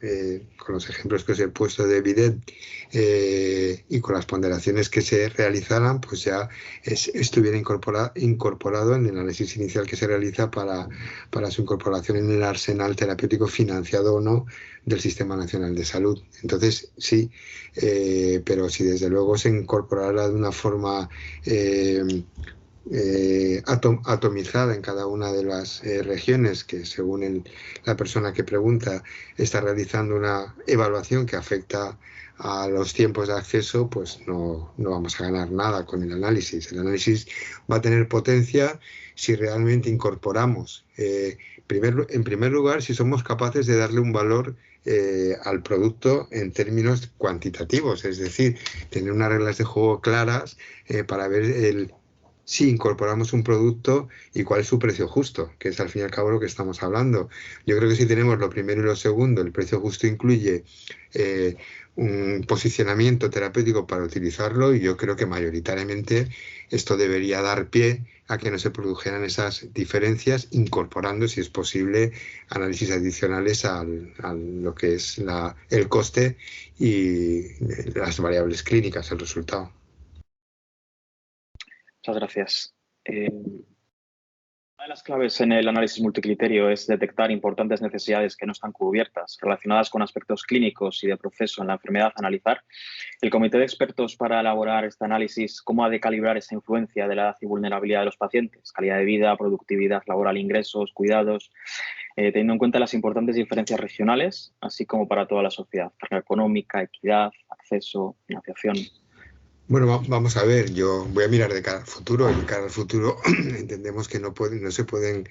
[SPEAKER 2] con los ejemplos que os he puesto de Bidet y con las ponderaciones que se realizaran, pues ya estuviera incorporado en el análisis inicial que se realiza para su incorporación en el arsenal terapéutico financiado o no del Sistema Nacional de Salud. Entonces, sí, pero si desde luego se incorporara de una forma atomizada en cada una de las regiones, que según la persona que pregunta está realizando una evaluación que afecta a los tiempos de acceso, pues no vamos a ganar nada con el análisis. El análisis va a tener potencia si realmente incorporamos, en primer lugar, si somos capaces de darle un valor al producto en términos cuantitativos, es decir, tener unas reglas de juego claras para ver si incorporamos un producto y cuál es su precio justo, que es al fin y al cabo lo que estamos hablando. Yo creo que si tenemos lo primero y lo segundo, el precio justo incluye un posicionamiento terapéutico para utilizarlo, y yo creo que mayoritariamente esto debería dar pie a que no se produjeran esas diferencias, incorporando, si es posible, análisis adicionales a lo que es el coste y las variables clínicas, el resultado.
[SPEAKER 3] Muchas gracias. Una de las claves en el análisis multicriterio es detectar importantes necesidades que no están cubiertas, relacionadas con aspectos clínicos y de proceso en la enfermedad a analizar. El comité de expertos para elaborar este análisis, ¿cómo ha de calibrar esa influencia de la edad y vulnerabilidad de los pacientes? Calidad de vida, productividad laboral, ingresos, cuidados, teniendo en cuenta las importantes diferencias regionales, así como para toda la sociedad, carga económica, equidad, acceso, financiación.
[SPEAKER 2] Bueno, vamos a ver, yo voy a mirar de cara al futuro. Y de cara al futuro entendemos que no se pueden,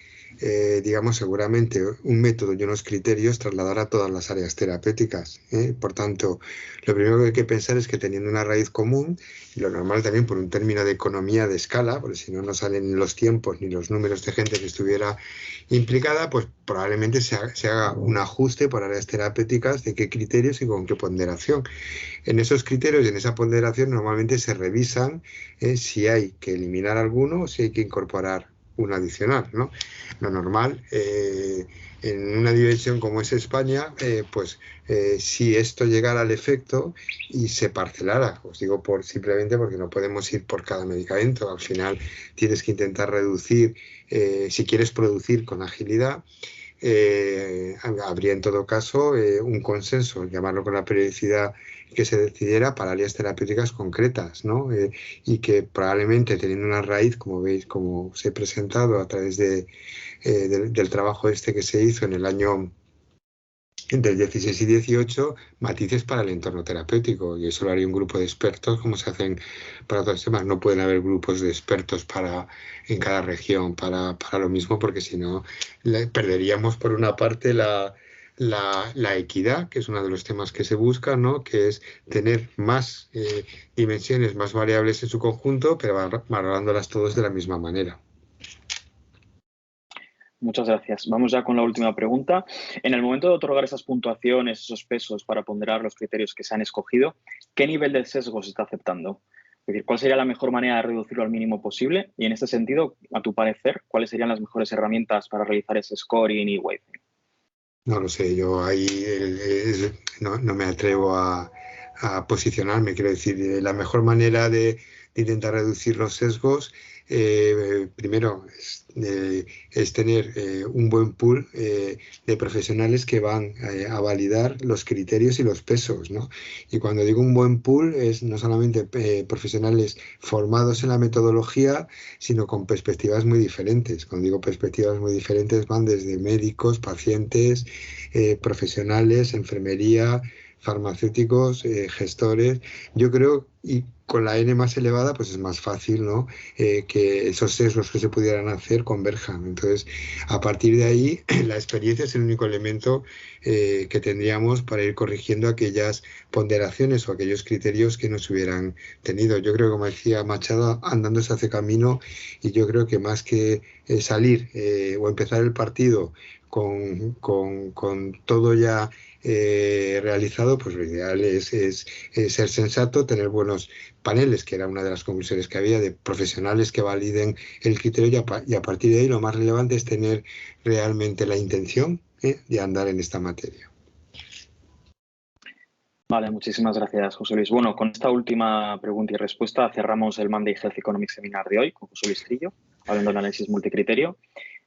[SPEAKER 2] digamos, seguramente un método y unos criterios trasladar a todas las áreas terapéuticas. Por tanto, lo primero que hay que pensar es que teniendo una raíz común, y lo normal también por un término de economía de escala, porque si no, no salen los tiempos ni los números de gente que estuviera implicada, pues probablemente se haga un ajuste por áreas terapéuticas de qué criterios y con qué ponderación. En esos criterios y en esa ponderación normalmente se revisan si hay que eliminar alguno o si hay que incorporar uno adicional, ¿no? Lo normal, en una dimensión como es España, si esto llegara al efecto y se parcelara, os digo simplemente porque no podemos ir por cada medicamento, al final tienes que intentar reducir, si quieres producir con agilidad, habría en todo caso un consenso, llamarlo con la periodicidad que se decidiera para áreas terapéuticas concretas, ¿no? Y que probablemente teniendo una raíz, como veis, como os he presentado a través del trabajo que se hizo en el año entre el 16 y 18, matices para el entorno terapéutico, y eso lo haría un grupo de expertos, como se hacen para otros temas. No pueden haber grupos de expertos en cada región para lo mismo, porque si no perderíamos por una parte la equidad, que es uno de los temas que se busca, ¿no? Que es tener más dimensiones, más variables en su conjunto, pero valorándolas todos de la misma manera.
[SPEAKER 3] Muchas gracias. Vamos ya con la última pregunta. En el momento de otorgar esas puntuaciones, esos pesos para ponderar los criterios que se han escogido, ¿qué nivel de sesgo se está aceptando? Es decir, ¿cuál sería la mejor manera de reducirlo al mínimo posible? Y en este sentido, a tu parecer, ¿cuáles serían las mejores herramientas para realizar ese scoring y weighting?
[SPEAKER 2] No lo sé, yo ahí no me atrevo a posicionarme. Quiero decir, la mejor manera de intentar reducir los sesgos, primero, es tener un buen pool de profesionales que van a validar los criterios y los pesos, ¿no? Y cuando digo un buen pool, es no solamente profesionales formados en la metodología, sino con perspectivas muy diferentes. Cuando digo perspectivas muy diferentes, van desde médicos, pacientes, profesionales, enfermería, farmacéuticos, gestores. Yo creo, y con la N más elevada, pues es más fácil, ¿no? Que esos sesgos que se pudieran hacer converjan. Entonces, a partir de ahí, la experiencia es el único elemento que tendríamos para ir corrigiendo aquellas ponderaciones o aquellos criterios que no se hubieran tenido. Yo creo, como decía Machado, andando se hace camino, y yo creo que más que salir o empezar el partido con todo ya realizado, pues lo ideal es ser sensato, tener buenos paneles, que era una de las conclusiones que había, de profesionales que validen el criterio, y a partir de ahí lo más relevante es tener realmente la intención de andar en esta materia.
[SPEAKER 3] Vale, muchísimas gracias, José Luis. Bueno, con esta última pregunta y respuesta cerramos el Monday Health Economics Seminar de hoy con José Luis Trillo, hablando del análisis multicriterio.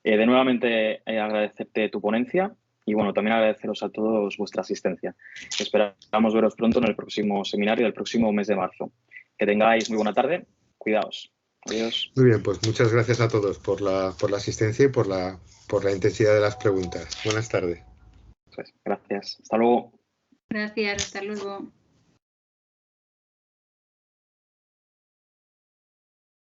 [SPEAKER 3] De nuevamente agradecerte tu ponencia y bueno, también agradeceros a todos vuestra asistencia. Esperamos veros pronto en el próximo seminario del próximo mes de marzo. Que tengáis muy buena tarde. Cuidaos. Adiós.
[SPEAKER 2] Muy bien, pues muchas gracias a todos por la asistencia y por la intensidad de las preguntas. Buenas tardes.
[SPEAKER 3] Gracias. Hasta luego.
[SPEAKER 1] Gracias, hasta luego.